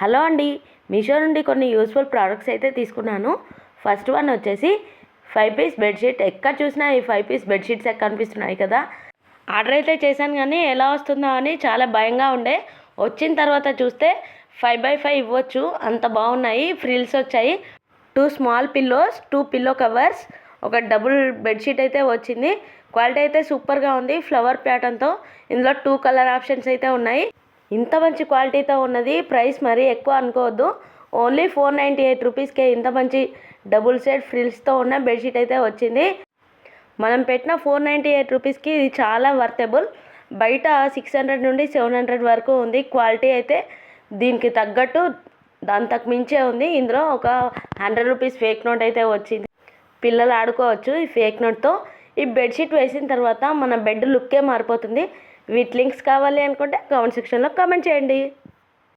Hello అండి, మీషో నుండి కొన్ని యూస్ఫుల్ ప్రోడక్ట్స్ అయితే తీసుకున్నాను. ఫస్ట్ వన్ వచ్చేసి 5 పీస్ బెడ్షీట్. ఎక్కడ చూసినా ఈ 5 పీస్ బెడ్షీట్స్ కనిపిస్తున్నాయి కదా. ఆర్డర్ అయితే చేశాను కానీ ఎలా వస్తుందో అని చాలా భయంగా ఉండే. వచ్చిన తర్వాత చూస్తే 5x5 ఇవ్వచ్చు, అంత బాగున్నాయి. ఫ్రిల్స్ వచ్చాయి, 2 స్మాల్ పిల్లోస్, 2 పిల్లో కవర్స్, ఒక డబుల్ బెడ్షీట్ అయితే వచ్చింది. క్వాలిటీ అయితే సూపర్గా ఉంది, ఫ్లవర్ ప్యాటర్న్తో. ఇందులో 2 కలర్ ఆప్షన్స్ అయితే ఉన్నాయి. ఇంత మంచి క్వాలిటీతో ఉన్నది. ప్రైస్ మరీ ఎక్కువ అనుకోవద్దు, ఓన్లీ 498 రూపీస్కే ఇంత మంచి డబుల్ సెట్ ఫ్రిల్స్తో ఉన్న బెడ్షీట్ అయితే వచ్చింది. మనం పెట్టిన 498 రూపీస్కి ఇది చాలా వర్తబుల్. బయట 600 నుండి 700 వరకు ఉంది. క్వాలిటీ అయితే దీనికి తగ్గట్టు అంతకు మించే ఉంది. ఇందులో ఒక 100 రూపీస్ ఫేక్ నోట్ అయితే వచ్చింది. పిల్లలు ఆడుకోవచ్చు ఈ ఫేక్ నోట్తో. ఈ బెడ్షీట్ వేసిన తర్వాత మన బెడ్ లుక్కే మారిపోతుంది. వీటి లింక్స్ కావాలి అనుకుంటే కామెంట్ సెక్షన్లో కామెంట్ చేయండి.